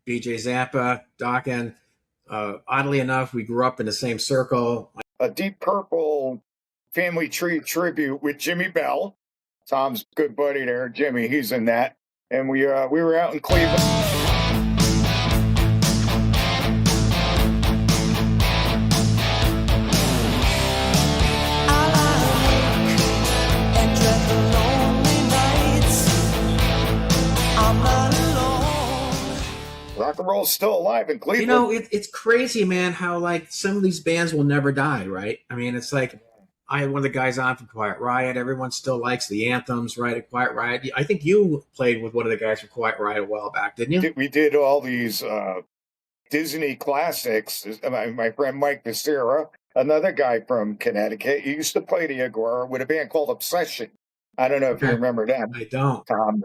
BJ Zampa, Dokken. Oddly enough, we grew up in the same circle. A Deep Purple family tree tribute with Jimmy Bell. Tom's good buddy there, Jimmy. He's in that, and we were out in Cleveland. Rock and roll's still alive in Cleveland. You know, it's crazy, man, how like some of these bands will never die, right? I mean, it's like I had one of the guys on from Quiet Riot. Everyone still likes the anthems, right? At Quiet Riot. I think you played with one of the guys from Quiet Riot a while back, didn't you? We did all these Disney classics. My friend Mike Becerra, another guy from Connecticut, he used to play the Agora with a band called Obsession. I don't know if you remember that. I don't. Tom,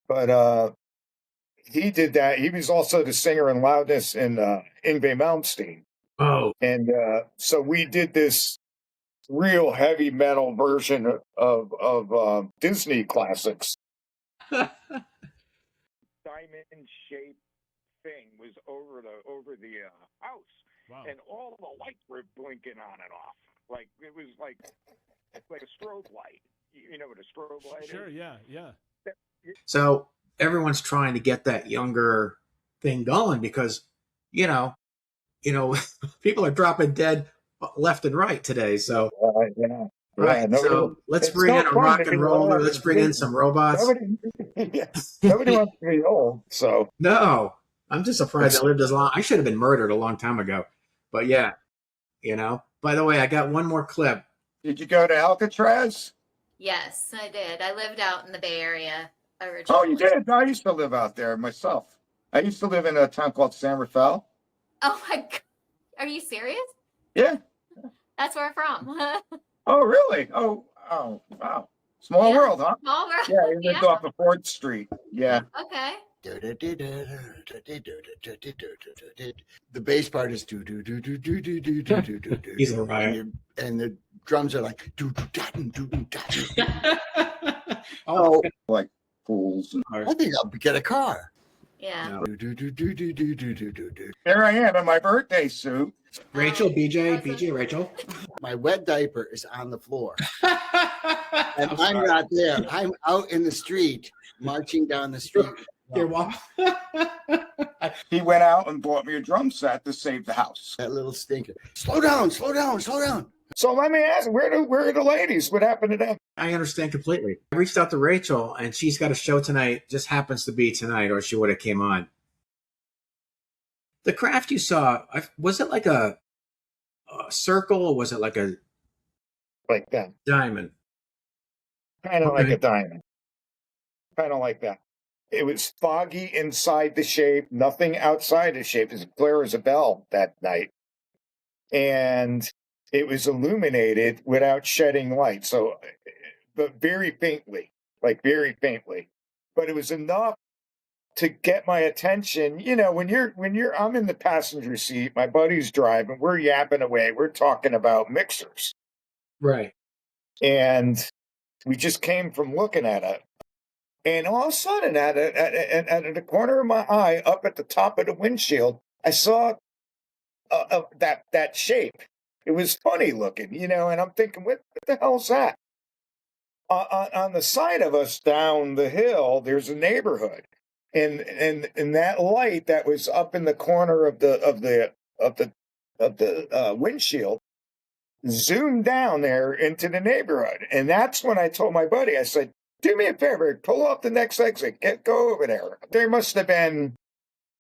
but he did that. He was also the singer in Loudness in Yngwie Malmsteen. Oh. And so we did this real heavy metal version of Disney classics. Diamond-shaped thing was over the house. Wow. And all the lights were blinking on and off. Like it was like a strobe light. You know what a strobe light is? Sure, yeah. So everyone's trying to get that younger thing going because, you know, people are dropping dead left and right today. So, right. So let's bring in a rock and roller. Let's bring in some robots. Nobody wants to be old. So no, I'm just surprised I lived as long. I should have been murdered a long time ago. But yeah, By the way, I got one more clip. Did you go to Alcatraz? Yes, I did. I lived out in the Bay Area originally. Oh, you did? I used to live out there myself. I used to live in a town called San Rafael. Oh my God. Are you serious? Yeah. That's where I'm from. Oh, really? Oh, wow. Small world, huh? Small world. Yeah, you lived off of 4th Street. Yeah. Okay. The bass part is do do do do do do do do do do do. He's a riot. And the drums are like do do da do do da. Oh, like fools. I think I'll get a car. Yeah. Do do do do do do do do do. There I am in my birthday suit. Rachel, BJ, Rachel. My wet diaper is on the floor. And I'm not there. I'm out in the street, marching down the street. You're welcome. He went out and bought me a drum set to save the house. That little stinker. Slow down, slow down, slow down. So let me ask, where are the ladies? What happened to them? I understand completely. I reached out to Rachel, and she's got a show tonight. Just happens to be tonight, or she would have came on. The craft you saw, was it like a circle, or was it like a that diamond? Kind of like a diamond. Kind of like that. It was foggy inside the shape, nothing outside the shape, as clear as a bell that night. And it was illuminated without shedding light. So, but very faintly, but it was enough to get my attention. When I'm in the passenger seat, my buddy's driving, we're yapping away. We're talking about mixers. Right. And we just came from looking at it. And all of a sudden, at the corner of my eye, up at the top of the windshield, I saw that shape. It was funny looking, and I'm thinking, what the hell's that? On the side of us down the hill, there's a neighborhood, and that light that was up in the corner of the windshield zoomed down there into the neighborhood, and that's when I told my buddy, I said, do me a favor, pull off the next exit, go over there. There must have been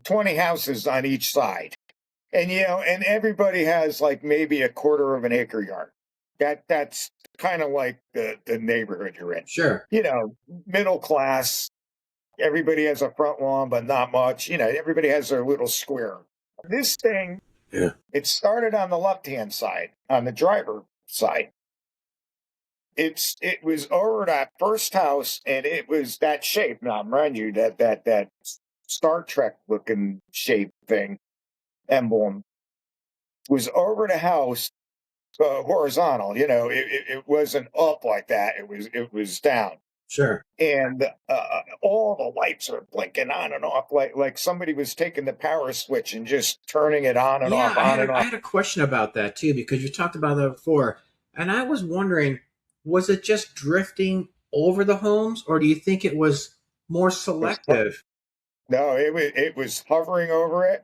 20 houses on each side. And, and everybody has like maybe a quarter of an acre yard. That's kind of like the neighborhood you're in. Sure. Middle class. Everybody has a front lawn, but not much. Everybody has their little square. This thing, It started on the left-hand side, on the driver side. It was over that first house, and it was that shape. Now, mind you, that Star Trek looking shape thing, emblem, was over the house, horizontal. It wasn't up like that. It was down. Sure. and all the lights are blinking on and off, like somebody was taking the power switch and just turning it Yeah, on and I off. had a question about that too because you talked about that before, and I was wondering, was it just drifting over the homes, or do you think it was more It was, selective? no, it was hovering over it,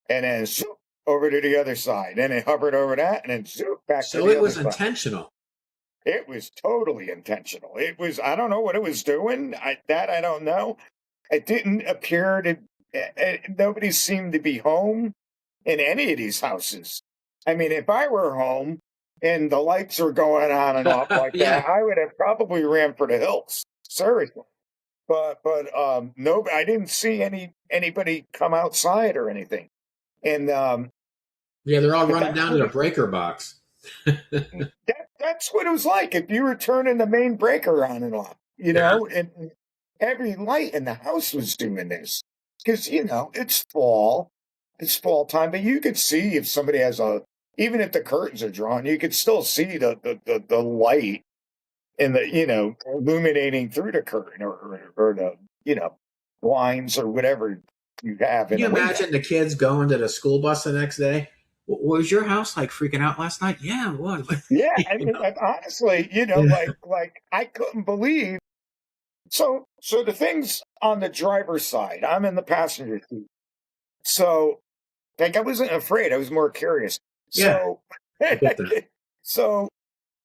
and then zoop, over to the other side, and it hovered over that, and then zoop back to So the it other was side. intentional. It was totally intentional. It was, I don't know what it was doing. I don't know. It didn't appear to. Nobody seemed to be home in any of these houses. I mean, if I were home and the lights were going on and off like that, Yeah. I would have probably ran for the hills. Seriously. But no, I didn't see anybody come outside or anything. And Yeah, they're all but running that's down to what the breaker box. that's what it was like if you were turning the main breaker on and off, Yeah. and every light in the house was doing this because it's fall time, but you could see if somebody has even if the curtains are drawn, you could still see the light and the illuminating through the curtain or the blinds or whatever you have Can in you a window. imagine the kids going to the school bus the next day? Was your house like freaking out last night? Yeah, it was. Yeah, I You mean, know? honestly, Yeah. like I couldn't believe. So the things on the driver's side, I'm in the passenger seat. So like I wasn't afraid, I was more curious. Yeah, So I get that. so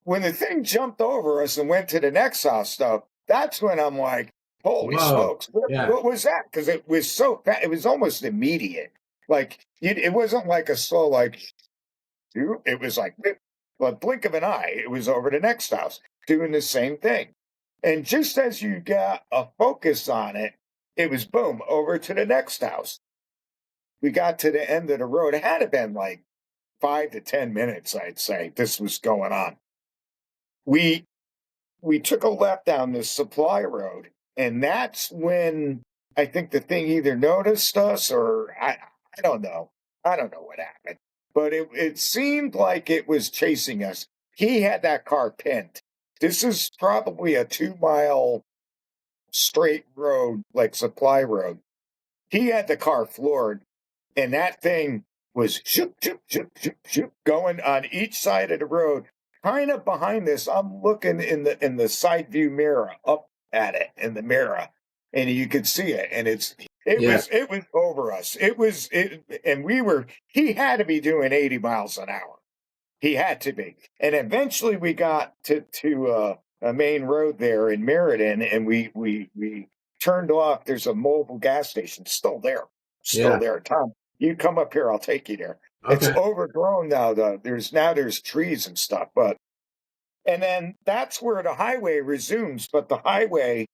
when the thing jumped over us and went to the next house stuff, that's when I'm like, holy Whoa. smokes, what, Yeah. what was that? Because it was so fast, it was almost immediate. Like it wasn't like a slow like shoot, it was like a blink of an eye, it was over the next house doing the same thing. And just as you got a focus on it, it was boom, over to the next house. We got to the end of the road. It had to been like 5 to 10 minutes, I'd say, this was going on. We we took a left down this supply road, and that's when I think the thing either noticed us or I don't know. I don't know what happened. But it seemed like it was chasing us. He had that car pinned. This is probably a 2 mile straight road, like supply road. He had the car floored, and that thing was shoop, shoop, shoop, shoop, shoop, going on each side of the road. Kind of behind this, I'm looking in the side view mirror up at it in the mirror, and you could see it. And it Yeah. was it was over us. And we were. He had to be doing 80 miles an hour. He had to be. And eventually we got to a main road there in Meriden, and we turned off. There's a mobile gas station still there, still Yeah. there. Tom, you come up here, I'll take you there. It's Okay. overgrown now, though. There's trees and stuff, and then that's where the highway resumes. But the highway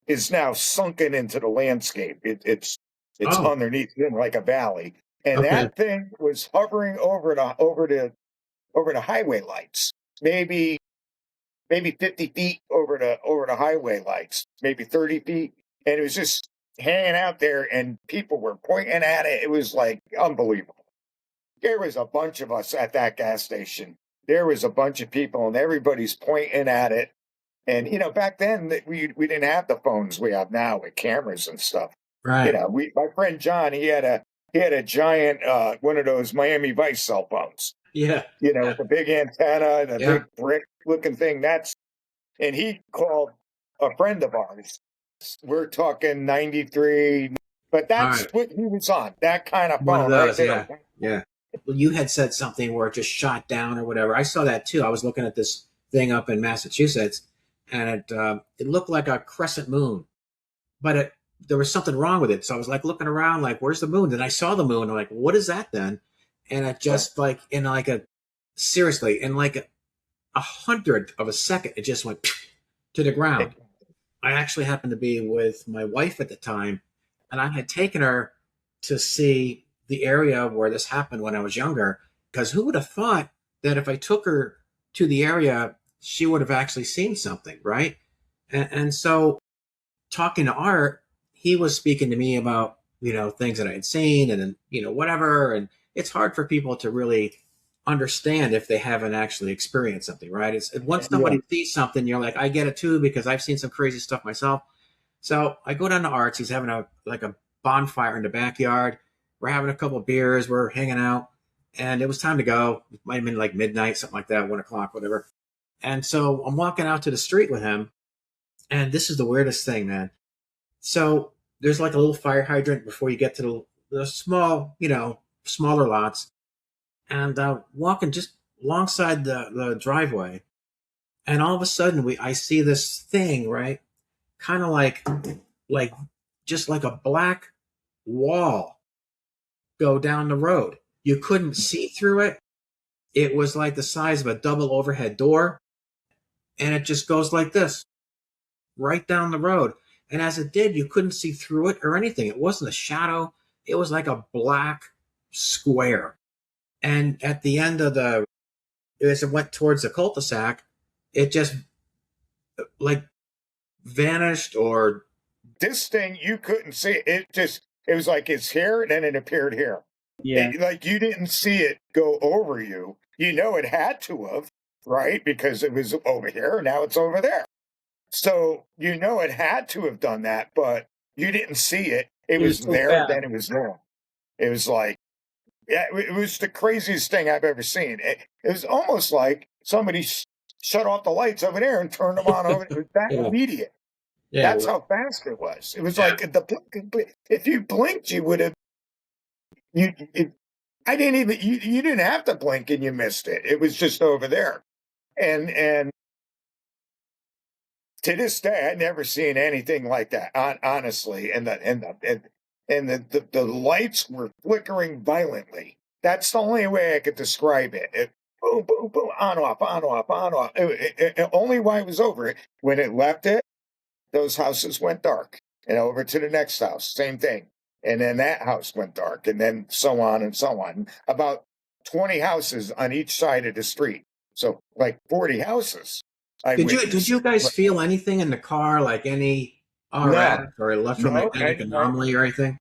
is now sunken into the landscape. It's Oh, underneath in like a valley, and okay. that thing was hovering over the highway lights, maybe 50 feet over the highway lights, maybe 30 feet, and it was just hanging out there, and people were pointing at it. It was like unbelievable. There was a bunch of us at that gas station. There was a bunch of people, and everybody's pointing at it. And back then we didn't have the phones we have now with cameras and stuff. Right. My friend John, he had a giant one of those Miami Vice cell phones, Yeah. with the big antenna and a Yeah. big brick looking thing. And he called a friend of ours. We're talking 93, but All that's right. what he was on. That kind of One of phone right those. there. Yeah. Yeah. Well, you had said something where it just shot down or whatever. I saw that too. I was looking at this thing up in Massachusetts, and it looked like a crescent moon, but there was something wrong with it. So I was like looking around, like, "Where's the moon?" Then I saw the moon. I'm like, "What is that then?" And it just like in like a seriously in like a hundredth of a second, it just went to the ground. I actually happened to be with my wife at the time, and I had taken her to see the area where this happened when I was younger. Because who would have thought that if I took her to the area, she would have actually seen something, right? And so, talking to Art, he was speaking to me about things that I had seen, and then whatever. And it's hard for people to really understand if they haven't actually experienced something, right? It's once Yeah. somebody sees something, you're like, I get it too because I've seen some crazy stuff myself. So I go down to Art's. He's having a bonfire in the backyard. We're having a couple of beers. We're hanging out, and it was time to go. It might have been like midnight, something like that, 1 o'clock, whatever. And so I'm walking out to the street with him, and this is the weirdest thing, man. So there's like a little fire hydrant before you get to the small, smaller lots, and walking just alongside the driveway, and all of a sudden I see this thing, right, kind of like just like a black wall go down the road. You couldn't see through it. It was like the size of a double overhead door, and it just goes like this right down the road. And as it did, you couldn't see through it or anything. It wasn't a shadow. It was like a black square. And at the end of as it went towards the cul-de-sac, it just like vanished or. This thing, you couldn't see it. It was like it's here, and then it appeared here. Yeah. Like you didn't see it go over you. You know it had to have, right? Because it was over here, now it's over there. So you know it had to have done that, but you didn't see it. It was so there, fast. then it was there. It was like, yeah, it was the craziest thing I've ever seen. It was almost like somebody shut off the lights over there and turned them on over. It was that Yeah. immediate. Yeah, That's how fast it was. It was like if you blinked, you would have. I didn't even. You didn't have to blink, and you missed it. It was just over there, and to this day, I'd never seen anything like that. Honestly, and the lights were flickering violently. That's the only way I could describe it. Boom, boom, boom, on off, on off, on off. Only why it was over it when it left it. Those houses went dark, and over to the next house, same thing. And then that house went dark, and then so on and so on. About 20 houses on each side of the street. So like 40 houses. Did you guys feel anything in the car, like any RF or electromagnetic anomaly or anything?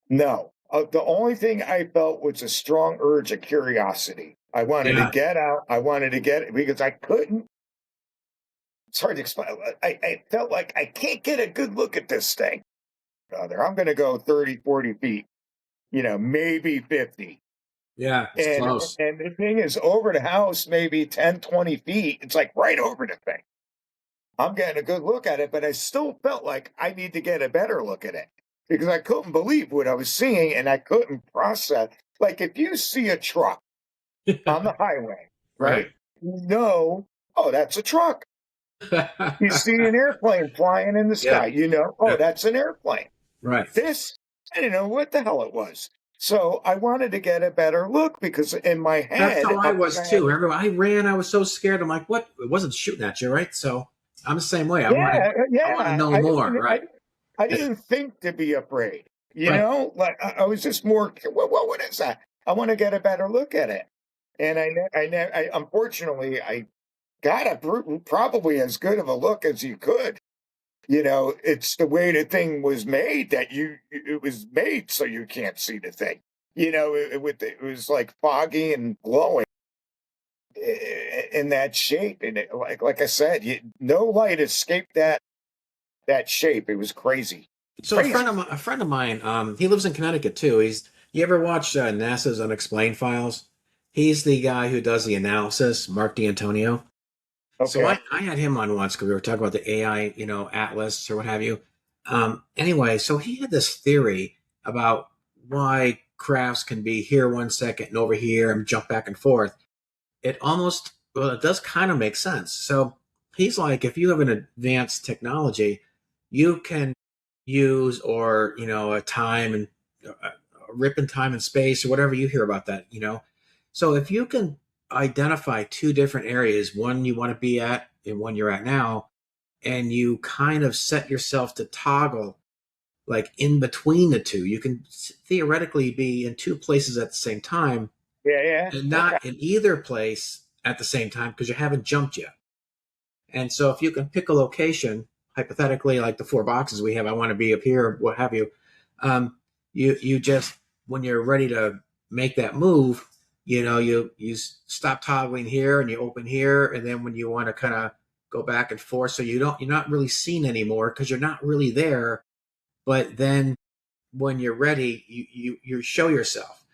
No. The only thing I felt was a strong urge of curiosity. I wanted to get out. I wanted to get it because I couldn't. It's hard to explain. I felt like I can't get a good look at this thing. I'm going to go 30, 40 feet, maybe 50. Yeah, it's close. And the thing is, over the house, maybe 10, 20 feet. It's like right over the thing. I'm getting a good look at it, but I still felt like I need to get a better look at it because I couldn't believe what I was seeing and I couldn't process. Like if you see a truck on the highway, right? Oh, that's a truck. You see an airplane flying in the sky, that's an airplane. Right. This, I didn't know what the hell it was. So I wanted to get a better look because in my head. That's how I was too. I ran. I was so scared. I'm like, what? It wasn't shooting at you, right? So I'm the same way. I want to know more, right? I didn't think to be afraid. Like I was just more, what is that? I want to get a better look at it. And I unfortunately, I got probably as good of a look as you could. It's the way the thing was made that it was made so you can't see the thing. It was like foggy and glowing in that shape. And like I said, no light escaped that shape. It was crazy. So crazy. A friend of mine, he lives in Connecticut too. You ever watch NASA's Unexplained Files? He's the guy who does the analysis, Mark D'Antonio. Okay. So I had him on once because we were talking about the AI, atlas or what have you. Anyway, so he had this theory about why crafts can be here 1 second and over here and jump back and forth. It does kind of make sense. So he's like, if you have an advanced technology, you can use a time and a rip in time and space or whatever you hear about that, So if you can identify two different areas, one you want to be at and one you're at now, and you kind of set yourself to toggle like in between the two, you can theoretically be in two places at the same time. Yeah. And not in either place at the same time because you haven't jumped yet. And so if you can pick a location, hypothetically, like the 4 boxes we have, I want to be up here, what have you, you just, when you're ready to make that move, you stop toggling here and you open here, and then when you want to kind of go back and forth, so you're not really seen anymore because you're not really there. But then when you're ready, you show yourself,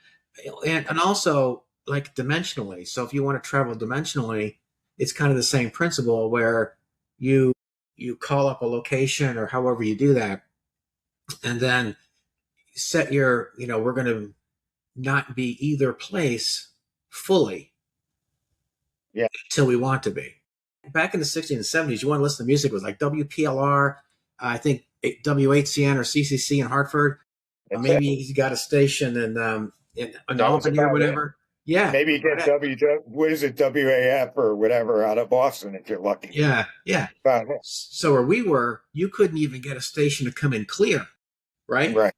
and also like dimensionally. So if you want to travel dimensionally, it's kind of the same principle where you you call up a location or however you do that, and then set your we're going to not be either place fully Yeah. till we want to be. Back in the 60s and 70s, you want to listen to music, it was like WPLR, I think WHCN or CCC in Hartford. Maybe he's got a station in Albany or whatever. Yeah. Maybe you get what is it, WAF or whatever out of Boston if you're lucky. Yeah. So where we were, you couldn't even get a station to come in clear, right? Right.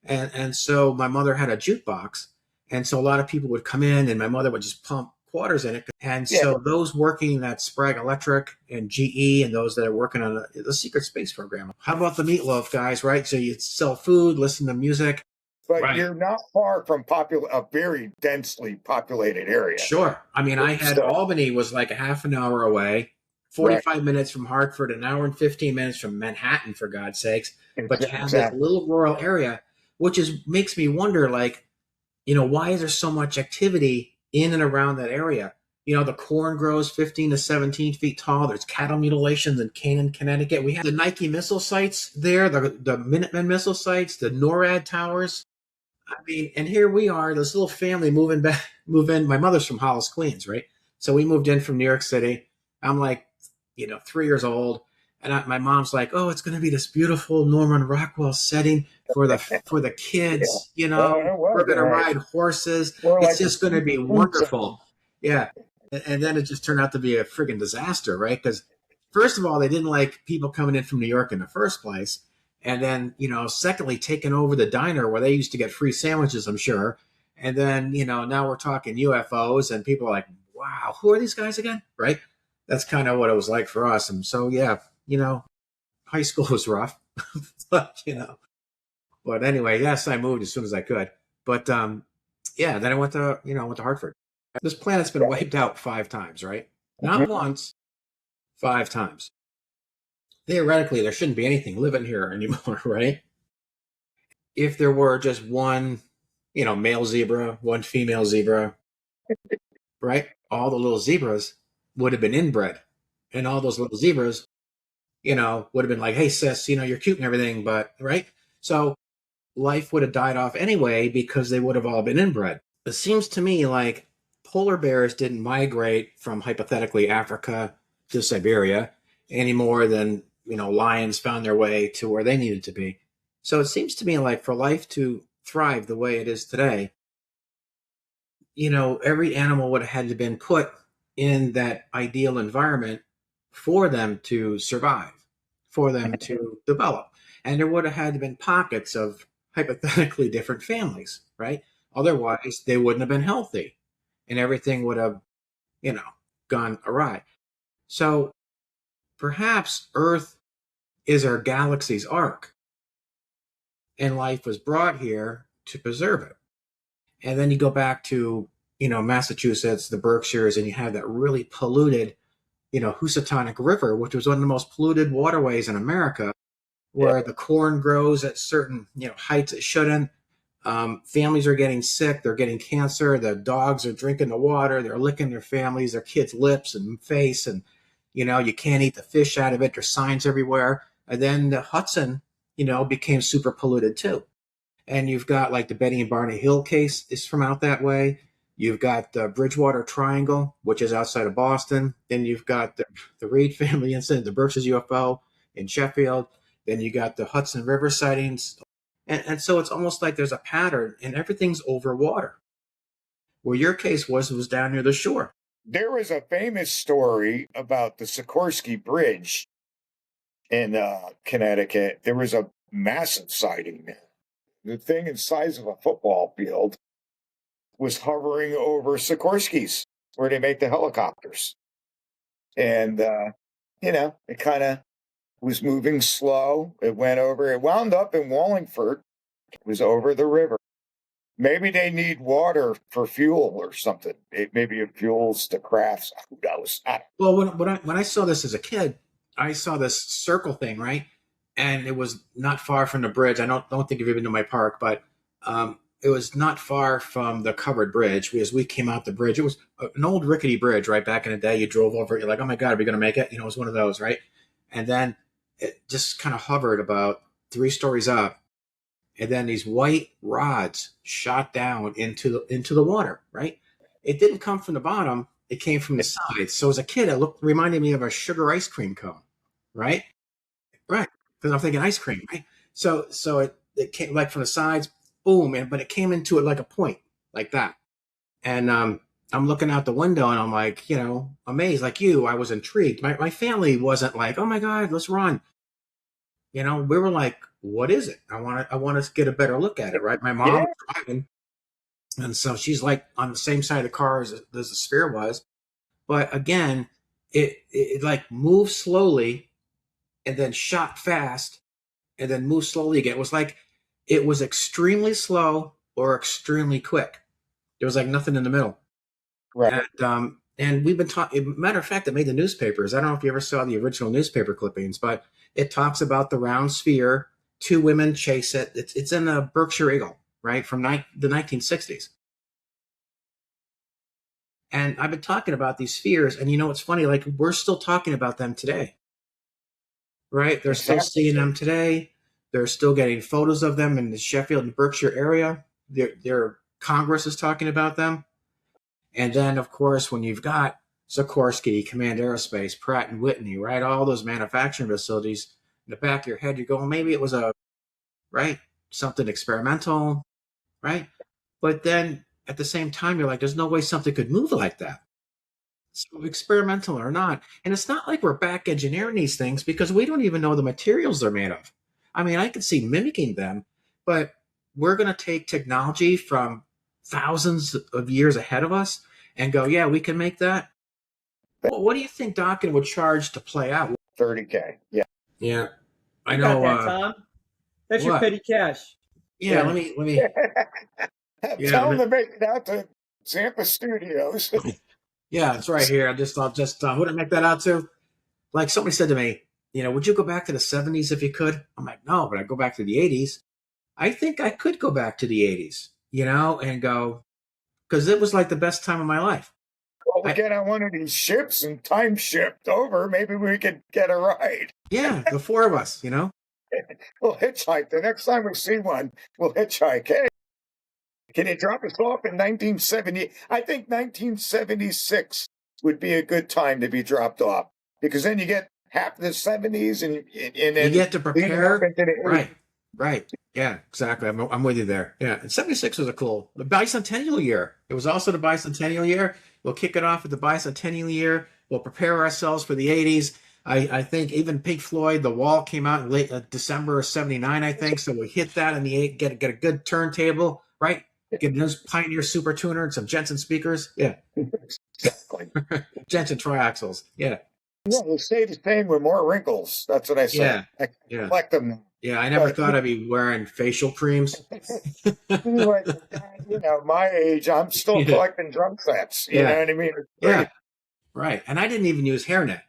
And so my mother had a jukebox, and so a lot of people would come in, and my mother would just pump quarters in it. And so those working at Sprague Electric and GE, and those that are working on the secret space program. How about the meatloaf guys, right? So you sell food, listen to music. But you're not far from a very densely populated area. Sure. I mean, I had Albany was like a half an hour away, 45 minutes from Hartford, an hour and 15 minutes from Manhattan, for God's sakes. But you have this little rural area, which makes me wonder, like, why is there so much activity in and around that area? The corn grows 15 to 17 feet tall. There's cattle mutilations in Canaan, Connecticut. We have the Nike missile sites there, the Minuteman missile sites, the NORAD towers. I mean, and here we are, this little family move in. My mother's from Hollis, Queens, right? So we moved in from New York City. I'm like, 3 years old. And my mom's like, oh, it's going to be this beautiful Norman Rockwell setting for the kids. We're going to ride horses. It's just going to be wonderful. Yeah. And then it just turned out to be a friggin' disaster, right? Because first of all, they didn't like people coming in from New York in the first place. And then, secondly, taking over the diner where they used to get free sandwiches, I'm sure. And then, now we're talking UFOs, and people are like, wow, who are these guys again? Right? That's kind of what it was like for us. And so, yeah, high school was rough, but anyway, yes, I moved as soon as I could. But, then I went to Hartford. This planet's been wiped out 5 times, right? Not once, 5 times. Theoretically, there shouldn't be anything living here anymore, right? If there were just one, male zebra, one female zebra, right? All the little zebras would have been inbred. And all those little zebras, would have been like, hey, sis, you're cute and everything, but, right? So life would have died off anyway because they would have all been inbred. It seems to me like polar bears didn't migrate from, hypothetically, Africa to Siberia any more than lions found their way to where they needed to be. So it seems to me like for life to thrive the way it is today, every animal would have had to been put in that ideal environment for them to survive, for them to develop. And there would have had to been pockets of hypothetically different families, right? Otherwise, they wouldn't have been healthy and everything would have, gone awry. So perhaps Earth is our galaxy's arc, and life was brought here to preserve it. And then you go back to, Massachusetts, the Berkshires, and you have that really polluted, Housatonic River, which was one of the most polluted waterways in America, where the corn grows at certain, heights it shouldn't. Families are getting sick. They're getting cancer. The dogs are drinking the water. They're licking their families, their kids' lips and face. And, you can't eat the fish out of it. There's signs everywhere. And then the Hudson, became super polluted too. And you've got like the Betty and Barney Hill case is from out that way. You've got the Bridgewater Triangle, which is outside of Boston. Then you've got the Reed family incident, the Berkshires UFO in Sheffield. Then you got the Hudson River sightings. And so it's almost like there's a pattern, and everything's over water. Where your case was down near the shore. There was a famous story about the Sikorsky Bridge in Connecticut. There was a massive sighting there. The thing the size of a football field was hovering over Sikorsky's, where they make the helicopters. And, it kind of was moving slow. It wound up in Wallingford. It was over the river. Maybe they need water for fuel or something. Maybe it fuels the crafts. Who knows? Well, when I saw this as a kid, I saw this circle thing, right? And it was not far from the bridge. I don't think you've been to my park, but it was not far from the covered bridge. As we came out the bridge, it was an old rickety bridge, right? Back in the day, you drove over it, you're like, oh my God, are we going to make it? You know, it was one of those, right? And then it just kind of hovered about 3 stories up, and then these white rods shot down into the water, right? It didn't come from the bottom; it came from the sides. So as a kid, it reminded me of a sugar ice cream cone, right? Right, because I'm thinking ice cream, right? So it came like from the sides, boom, but it came into it like a point, like that. And I'm looking out the window and I'm like, amazed, like you. I was intrigued. My family wasn't like, oh my God, let's run. We were like, what is it? I want to get a better look at it, right? My mom was driving, and so she's like on the same side of the car as the sphere was. But again, it like moved slowly and then shot fast and then moved slowly again. It was like it was extremely slow or extremely quick. There was like nothing in the middle. Right. And we've been talking. Matter of fact, it made the newspapers. I don't know if you ever saw the original newspaper clippings, but it talks about the round sphere. 2 women chase it. It's in the Berkshire Eagle, right, from the 1960s. And I've been talking about these spheres, and it's funny. Like we're still talking about them today, right? They're still seeing them today. They're still getting photos of them in the Sheffield and Berkshire area. Their Congress is talking about them. And then, of course, when you've got Sikorsky, Command Aerospace, Pratt and Whitney, right, all those manufacturing facilities, in the back of your head, you're going, maybe it was something experimental, right? But then at the same time, you're like, there's no way something could move like that. So experimental or not. And it's not like we're back engineering these things because we don't even know the materials they're made of. I mean, I could see mimicking them, but we're going to take technology from thousands of years ahead of us and go, yeah, we can make that. Well, what do you think Dokken would charge to play out? $30K. Yeah. Yeah. I You know. got that, Tom. That's your what? petty cash. Yeah, let me. Tell them to make it out to Zampa Studios. Yeah, it's right here. I'll just who did I make that out to? Like somebody said to me, would you go back to the 70s if you could? I'm like, no, but I'd go back to the 80s. I think I could go back to the 80s, and go, because it was like the best time of my life. Well, we get on one of these ships and time shipped over. Maybe we could get a ride. Yeah, the 4 of us, We'll hitchhike. The next time we see one, we'll hitchhike. Hey, can you drop us off in 1970? I think 1976 would be a good time to be dropped off because then you get half the 70s and then you get to prepare. Right. Yeah, exactly. I'm with you there. Yeah, and 76 was the bicentennial year. It was also the bicentennial year. We'll kick it off with the bicentennial year. We'll prepare ourselves for the 80s. I think even Pink Floyd, The Wall came out in late December of 79, I think. So we hit that in the 8, get a good turntable, right? Get a nice Pioneer Super Tuner and some Jensen speakers. Yeah. Exactly. Jensen triaxles. Yeah. Yeah, they stay the same with more wrinkles. That's what I say. Yeah. I collect them. Yeah, I never thought I'd be wearing facial creams. My age, I'm still collecting drum sets. You know what I mean? Yeah. Right. And I didn't even use hairnet.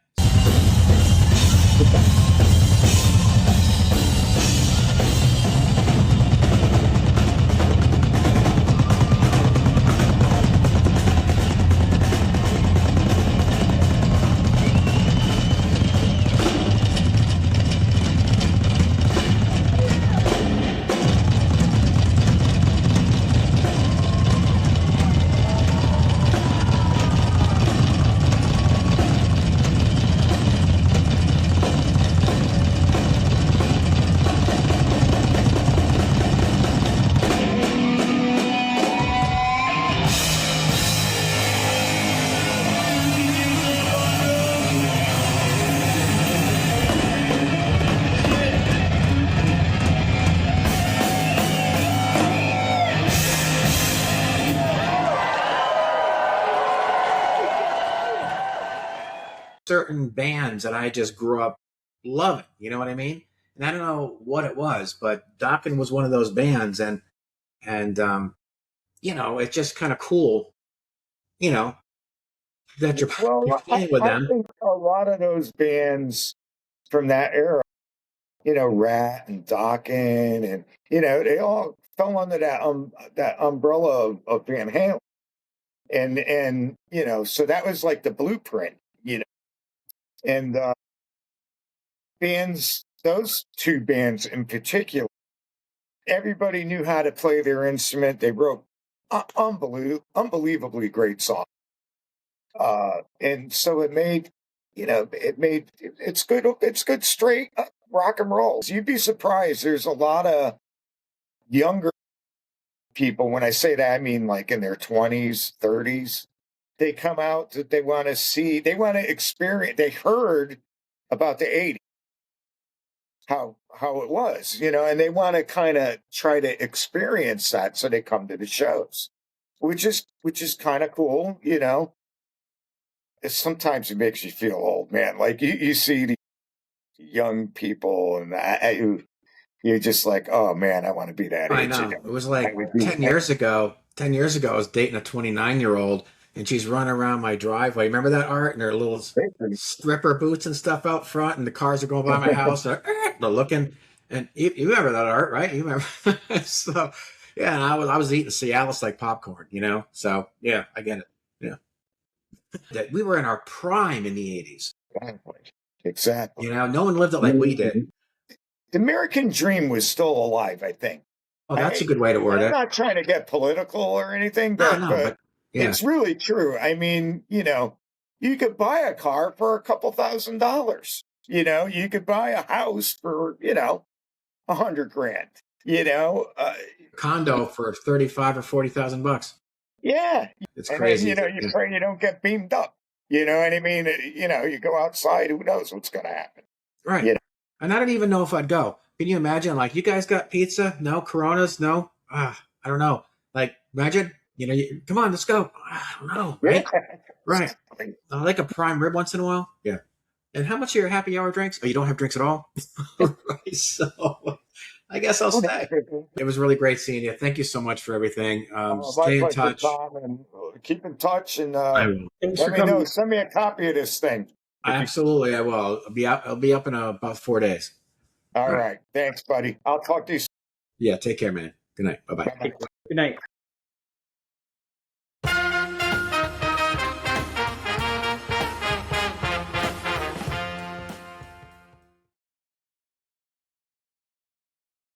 Certain bands that I just grew up loving, you know what I mean? And I don't know what it was, but Dokken was one of those bands, and it's just kind of cool, you know, that you're Well, playing with I them. think a lot of those bands from that era, Rat and Dokken, and they all fell under that umbrella of Van Halen, and so that was like the blueprint, and bands, those two bands in particular, everybody knew how to play their instrument. They wrote unbelievably great songs, and so it's good. It's good straight rock and roll. You'd be surprised. There's a lot of younger people. When I say that, I mean like in their 20s, 30s. They come out that they want to see. They want to experience. They heard about the 80s, how it was, and they want to kind of try to experience that. So they come to the shows, which is kind of cool. Sometimes it makes you feel old, man. Like you see the young people, and you're just like, oh man, I want to be that I age know. again. It was like 10 years ago. 10 years ago, I was dating a 29-year-old, and she's running around my driveway. Remember that, Art? And her little stripper boots and stuff out front, and the cars are going by my house. They're looking. And you remember that, Art, right? You remember? So, yeah, and I was eating Cialis like popcorn, So, yeah, I get it. Yeah. That we were in our prime in the 80s. Exactly. No one lived it like we did. The American dream was still alive, I think. Oh, that's a good way to word it. I'm not trying to get political or anything, No, but yeah. it's really true. I mean, you could buy a car for a couple $1,000s. You could buy a house for, $100,000. Condo for 35 or 40,000 bucks. Yeah, it's and crazy. then, you pray you don't get beamed up. You know what I mean? You go outside, who knows what's going to happen? Right. And I don't even know if I'd go. Can you imagine? Like, you guys got pizza? No. Coronas? No. I don't know. Like, imagine. Come on, let's go. I don't know. Right. Right. I like a prime rib once in a while. Yeah. And how much are your happy hour drinks? Oh, you don't have drinks at all? Right. So I guess I'll stay. It was really great seeing you. Thank you so much for everything. Stay in touch. Tom, and keep in touch, and I will. let me know. Send me a copy of this thing. Absolutely, I will. I'll be up in about 4 days. All right. Thanks, buddy. I'll talk to you soon. Yeah, take care, man. Good night. Bye-bye. Good night.